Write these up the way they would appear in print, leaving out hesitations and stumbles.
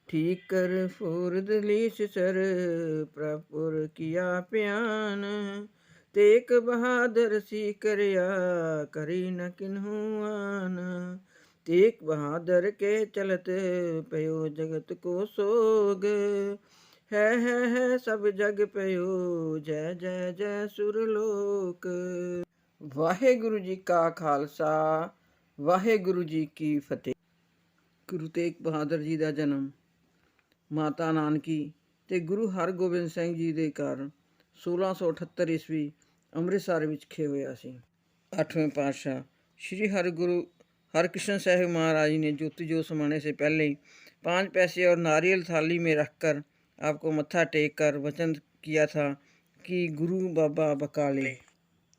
ठीक कर फूर दलीस सर प्रपुर किया प्यान। तेक बहादुर सी करया करी न किन्हू आन। तेक बहादुर के चलत पयो जगत को सोग। है सब जग पयो जय जय जय सुरलोक। वाहेगुरु जी का खालसा वाहेगुरु जी की फतेह। गुरु तेग बहादुर जी ਦਾ ਜਨਮ ਮਾਤਾ ਨਾਨਕੀ ਤੇ ਗੁਰੂ ਹਰਗੋਬਿੰਦ ਸਿੰਘ ਜੀ ਦੇ ਘਰ 1678 ਈਸਵੀ ਅੰਮ੍ਰਿਤਸਰ ਵਿੱਚ ਖੇ ਹੋਇਆ ਸੀ। 8वें पातशाह श्री हरगुरु हरकृष्ण साहिब महाराज जी ने ज्योति जो समाने से पहले 5 पैसे और नारियल थाली में रखकर आपको मत्था टेक कर वचन किया था कि गुरु बाबा बकाले।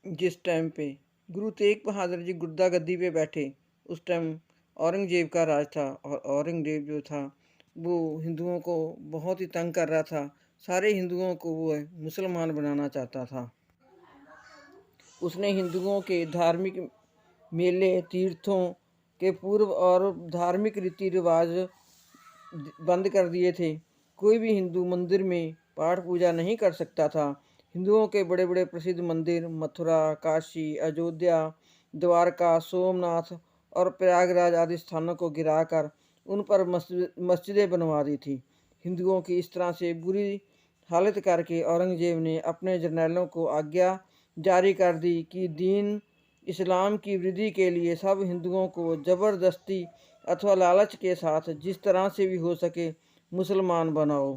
जिस टाइम पे गुरु तेग बहादुर जी गुर्दा गद्दी पे बैठे उस टाइम औरंगजेब का राज था और औरंगजेब जो था वो हिंदुओं को बहुत ही तंग कर रहा था। सारे हिंदुओं को वो मुसलमान बनाना चाहता था। उसने हिंदुओं के धार्मिक मेले तीर्थों के पूर्व और धार्मिक रीति रिवाज बंद कर दिए थे। कोई भी हिंदू मंदिर में पाठ पूजा नहीं कर सकता था। हिंदुओं के बड़े बड़े प्रसिद्ध मंदिर मथुरा, काशी, अयोध्या, द्वारका, सोमनाथ और प्रयागराज आदि स्थानों को गिराकर उन पर मस्जिदें बनवा दी थी। हिंदुओं की इस तरह से बुरी हालत करके औरंगजेब ने अपने जर्नैलों को आज्ञा जारी कर दी कि दीन इस्लाम की वृद्धि के लिए सब हिंदुओं को ज़बरदस्ती अथवा लालच के साथ जिस तरह से भी हो सके मुसलमान बनाओ।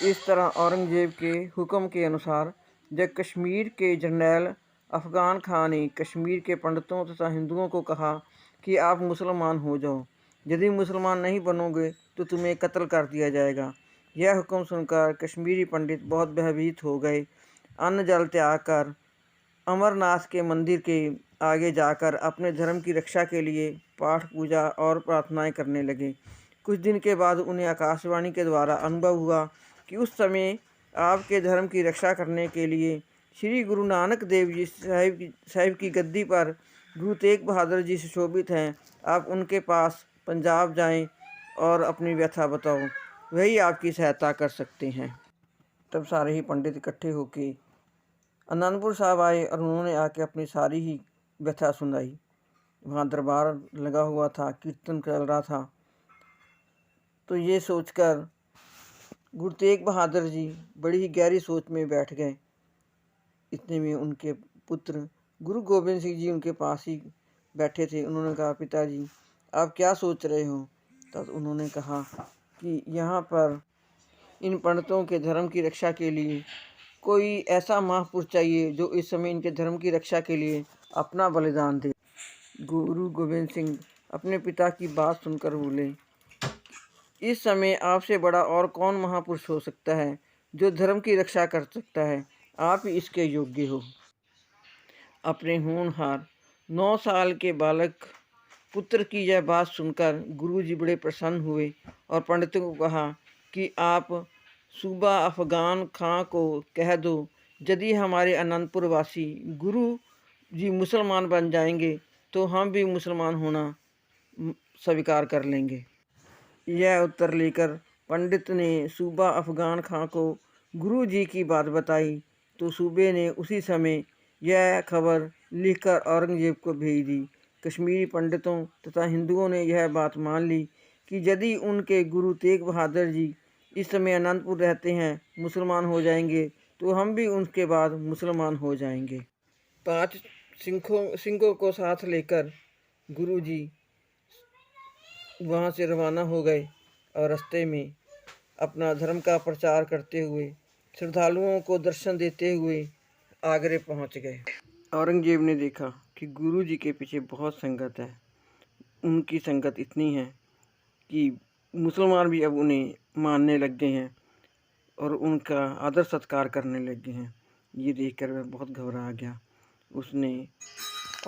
इस तरह औरंगजेब के हुक्म के अनुसार जब कश्मीर के जर्नैल अफ़गान खान ने कश्मीर के पंडितों तथा हिंदुओं को कहा कि आप मुसलमान हो जाओ, यदि मुसलमान नहीं बनोगे तो तुम्हें कत्ल कर दिया जाएगा। यह हुक्म सुनकर कश्मीरी पंडित बहुत भयभीत हो गए। अन्न जल त्याग कर अमरनाथ के मंदिर के आगे जाकर अपने धर्म की रक्षा के लिए पाठ पूजा और प्रार्थनाएं करने लगे। कुछ दिन के बाद उन्हें आकाशवाणी के द्वारा अनुभव हुआ कि उस समय आपके धर्म की रक्षा करने के लिए श्री गुरु नानक देव जी साहिब की गद्दी पर गुरु तेग बहादुर जी सुशोभित हैं। आप उनके पास पंजाब जाएं और अपनी व्यथा बताओ, वही आपकी सहायता कर सकते हैं। तब सारे ही पंडित इकट्ठे होकर आनंदपुर साहब आए और उन्होंने आके अपनी सारी ही व्यथा सुनाई। वहाँ दरबार लगा हुआ था, कीर्तन चल रहा था। तो ये सोचकर गुरु तेग बहादुर जी बड़ी ही गहरी सोच में बैठ गए। इतने में उनके पुत्र गुरु गोबिंद सिंह जी उनके पास ही बैठे थे। उन्होंने कहा, पिताजी आप क्या सोच रहे हो? तब उन्होंने कहा कि यहाँ पर इन पंडितों के धर्म की रक्षा के लिए कोई ऐसा महापुरुष चाहिए जो इस समय इनके धर्म की रक्षा के लिए अपना बलिदान दे। गुरु गोबिंद सिंह अपने पिता की बात सुनकर बोले, इस समय आपसे बड़ा और कौन महापुरुष हो सकता है जो धर्म की रक्षा कर सकता है? आप ही इसके योग्य हो। अपने होनहार 9 साल के बालक पुत्र की यह बात सुनकर गुरुजी बड़े प्रसन्न हुए और पंडितों को कहा कि आप सूबा अफ़गान खां को कह दो, यदि हमारे अनंतपुर वासी गुरु जी मुसलमान बन जाएंगे तो हम भी मुसलमान होना स्वीकार कर लेंगे। यह उत्तर लेकर पंडित ने सूबा अफ़गान खां को गुरु जी की बात बताई तो सूबे ने उसी समय यह खबर लिखकर औरंगजेब को भेज दी। कश्मीरी पंडितों तथा हिंदुओं ने यह बात मान ली कि यदि उनके गुरु तेग बहादुर जी इस समय अनंतपुर रहते हैं, मुसलमान हो जाएंगे तो हम भी उनके बाद मुसलमान हो जाएंगे। 5 सिंहों को साथ लेकर गुरु जी वहाँ से रवाना हो गए और रास्ते में अपना धर्म का प्रचार करते हुए श्रद्धालुओं को दर्शन देते हुए आगरे पहुँच गए। औरंगजेब ने देखा कि गुरु जी के पीछे बहुत संगत है। उनकी संगत इतनी है कि मुसलमान भी अब उन्हें मानने लग गए हैं और उनका आदर सत्कार करने लग गए हैं। ये देखकर वह बहुत घबरा गया।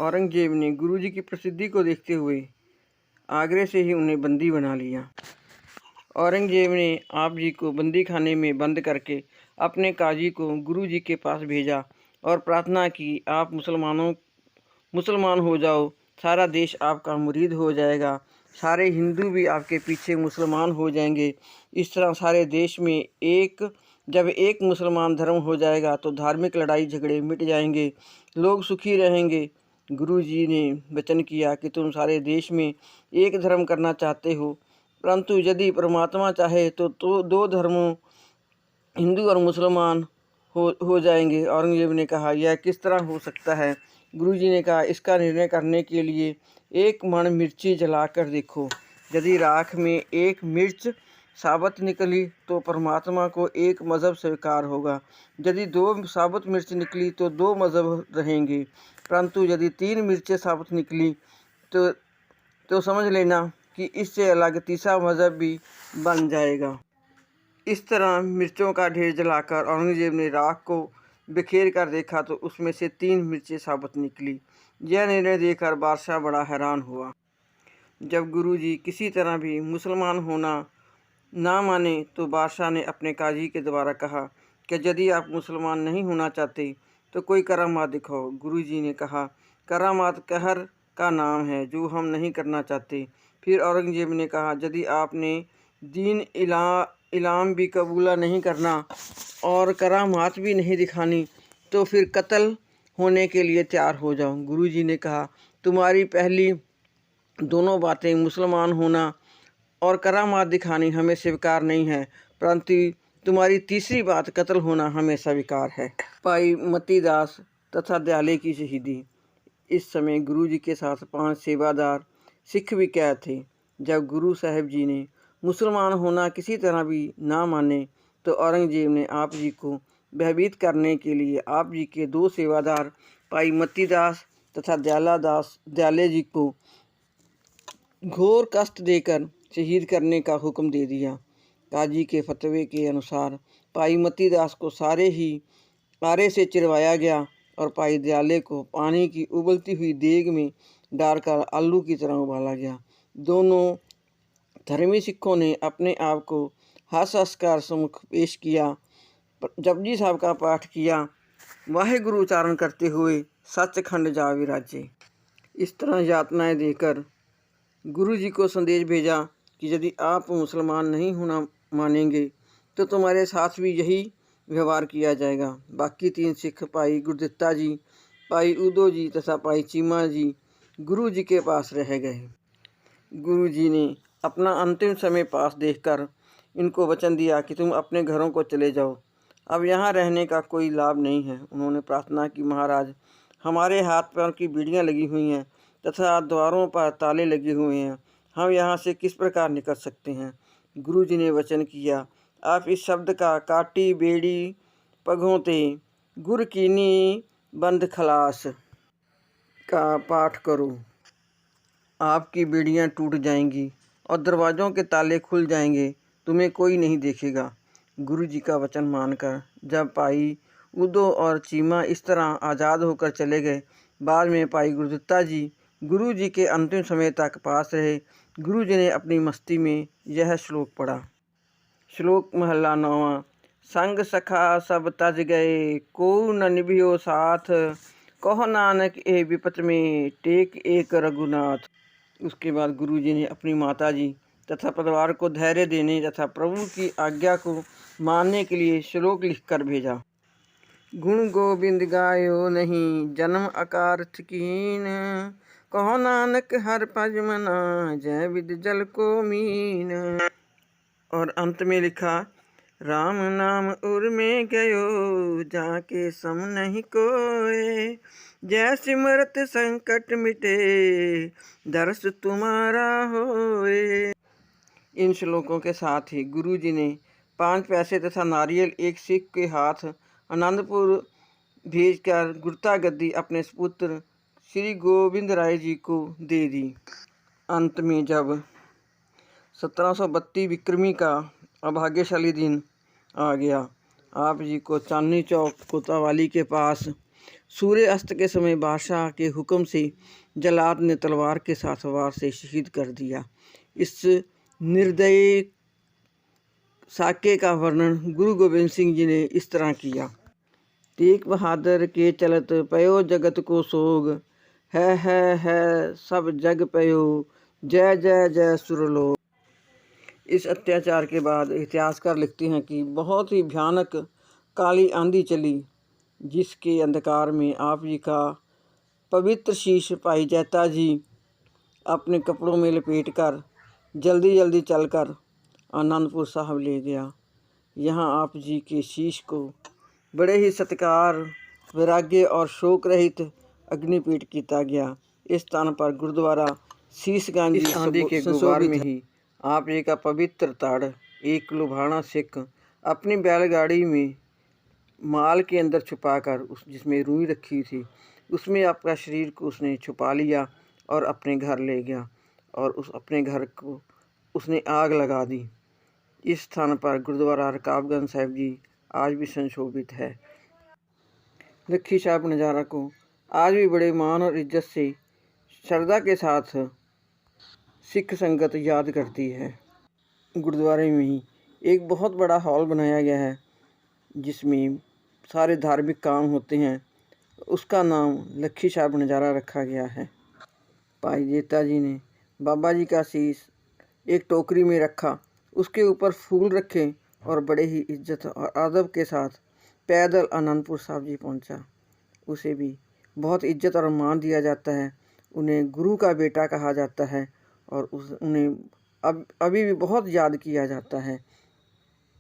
औरंगजेब ने गुरु जी की प्रसिद्धि को देखते हुए आगरे से ही उन्हें बंदी बना लिया। औरंगजेब ने आप जी को बंदी खाने में बंद करके अपने काजी को गुरु जी के पास भेजा और प्रार्थना की, आप मुसलमान हो जाओ, सारा देश आपका मुरीद हो जाएगा। सारे हिंदू भी आपके पीछे मुसलमान हो जाएंगे। इस तरह सारे देश में जब एक मुसलमान धर्म हो जाएगा तो धार्मिक लड़ाई झगड़े मिट जाएंगे, लोग सुखी रहेंगे। गुरु जी ने वचन किया कि तुम सारे देश में एक धर्म करना चाहते हो, परंतु यदि परमात्मा चाहे तो दो धर्मों हिंदू और मुसलमान हो जाएंगे। औरंगजेब ने कहा, यह किस तरह हो सकता है? गुरुजी ने कहा, इसका निर्णय करने के लिए एक मण मिर्ची जलाकर देखो। यदि राख में एक मिर्च साबुत निकली तो परमात्मा को एक मज़हब स्वीकार होगा, यदि 2 साबुत मिर्च निकली तो 2 मज़हब रहेंगे, परंतु यदि 3 मिर्चें साबुत निकली तो समझ लेना कि इससे अलग तीसरा मज़हब भी बन जाएगा। इस तरह मिर्चों का ढेर जलाकर औरंगजेब ने राख को बिखेर कर देखा तो उसमें से 3 मिर्चें साबुत निकली। यह निर्णय देखकर बादशाह बड़ा हैरान हुआ। जब गुरुजी किसी तरह भी मुसलमान होना ना माने तो बादशाह ने अपने काजी के द्वारा कहा कि यदि आप मुसलमान नहीं होना चाहते तो कोई करामात दिखाओ। गुरुजी ने कहा, करामात कहर का नाम है जो हम नहीं करना चाहते। फिर औरंगजेब ने कहा, यदि आपने दीन इलाम भी कबूला नहीं करना और करामात भी नहीं दिखानी तो फिर कत्ल होने के लिए तैयार हो जाओ। गुरुजी ने कहा, तुम्हारी पहली दोनों बातें, मुसलमान होना और करामात दिखानी, हमें स्वीकार नहीं है, परंतु तुम्हारी तीसरी बात, कत्ल होना, हमें स्वीकार है। भाई मतीदास तथा दयाले की शहीदी। इस समय गुरु जी के साथ 5 सेवादार सिख भी कैद थे। जब गुरु साहिब जी ने मुसलमान होना किसी तरह भी ना माने तो औरंगजेब ने आप जी को भयभीत करने के लिए आप जी के 2 सेवादार भाई मतीदास तथा दयाले जी को घोर कष्ट देकर शहीद करने का हुक्म दे दिया। काजी के फतवे के अनुसार भाई मतीदास को आरे से चिरवाया गया और भाई दयाले को पानी की उबलती हुई देग में डालकर आलू की तरह उबाला गया। दोनों धर्मी सिखों ने अपने आप को हंस हंस कर सम्मुख पेश किया, जपजी साहब का पाठ किया, वाहेगुरु उच्चारण करते हुए सचखंड जा विराजे। इस तरह यातनाएं देकर गुरु जी को संदेश भेजा कि यदि आप मुसलमान नहीं होना मानेंगे तो तुम्हारे साथ भी यही व्यवहार किया जाएगा। बाकी 3 सिख भाई गुरदित्ता जी, भाई उदो जी तथा भाई चीमा जी गुरु जी के पास रह गए। गुरु जी ने अपना अंतिम समय पास देखकर इनको वचन दिया कि तुम अपने घरों को चले जाओ, अब यहाँ रहने का कोई लाभ नहीं है। उन्होंने प्रार्थना की, महाराज, हमारे हाथ पैर की बीड़ियाँ लगी हुई हैं तथा द्वारों पर ताले लगे हुए हैं, हम यहाँ से किस प्रकार निकल सकते हैं? गुरु जी ने वचन किया, आप इस शब्द का काटी बेड़ी पगों ते गुर कीनी बंद खलास का पाठ करो, आपकी बेड़ियाँ टूट जाएंगी और दरवाज़ों के ताले खुल जाएंगे, तुम्हें कोई नहीं देखेगा। गुरु जी का वचन मानकर जब भाई उदो और चीमा इस तरह आज़ाद होकर चले गए, बाद में भाई गुरदित्ता जी गुरु जी के अंतिम समय तक पास रहे। गुरु जी ने अपनी मस्ती में यह श्लोक पढ़ा। श्लोक महला 9वां। संग सखा सब तज गए, को न निभियो साथ, कहो नानक ए विपत में, टेक एक रघुनाथ। उसके बाद गुरु जी ने अपनी माता जी तथा परिवार को धैर्य देने तथा प्रभु की आज्ञा को मानने के लिए श्लोक लिखकर भेजा। गुण गोविंद गायो नहीं, जन्म अकारथ कीन, कहो नानक हर पज मना, जय विद जल को मीन। और अंत में लिखा, राम नाम उर में गयो, जाके सम नहीं कोय, जय सिमरत संकट मिटे, दर्श तुम्हारा होए। इन श्लोकों के साथ ही गुरु जी ने 5 पैसे तथा नारियल एक सिख के हाथ आनंदपुर भेजकर गुरता गद्दी अपने सुपुत्र श्री गोविंद राय जी को दे दी। अंत में जब 1732 विक्रमी का अभाग्यशाली दिन आ गया, आप जी को चांदनी चौक कोतवाली के पास सूर्य अस्त के समय बादशाह के हुक्म से जल्लाद ने तलवार के साथ वार से शहीद कर दिया। इस निर्दयी साके का वर्णन गुरु गोविंद सिंह जी ने इस तरह किया। तेग बहादुर के चलत पयो जगत को सोग, है सब जग पयो, जय जय जय सुरलोक। इस अत्याचार के बाद इतिहासकार लिखते हैं कि बहुत ही भयानक काली आंधी चली, जिसके अंधकार में आप जी का पवित्र शीश भाई जैता जी अपने कपड़ों में लपेटकर जल्दी जल्दी चलकर आनंदपुर साहब ले गया। यहाँ आप जी के शीश को बड़े ही सत्कार, वैराग्य और शोक रहित अग्निपीठ किया गया। इस स्थान पर गुरुद्वारा शीशगंज इस आंधी के गुबार में ही आप जी का पवित्र ताड़ एक लुभाना सिख अपनी बैलगाड़ी में माल के अंदर छुपाकर उस जिसमें रुई रखी थी उसमें आपका शरीर को उसने छुपा लिया और अपने घर ले गया और उस अपने घर को उसने आग लगा दी। इस स्थान पर गुरुद्वारा रकाबगंज साहिब जी आज भी संशोभित है। लक्खी साहब नज़ारा को आज भी बड़े मान और इज्जत से श्रद्धा के साथ सिख संगत याद करती है। गुरुद्वारे में ही एक बहुत बड़ा हॉल बनाया गया है जिसमें सारे धार्मिक काम होते हैं। उसका नाम लक्खी साहब नज़ारा रखा गया है। भाई जेता जी ने बाबा जी का शीश एक टोकरी में रखा, उसके ऊपर फूल रखे और बड़े ही इज्जत और अदब के साथ पैदल आनंदपुर साहब जी पहुंचा। उसे भी बहुत इज्जत और मान दिया जाता है। उन्हें गुरु का बेटा कहा जाता है और उन्हें अभी भी बहुत याद किया जाता है।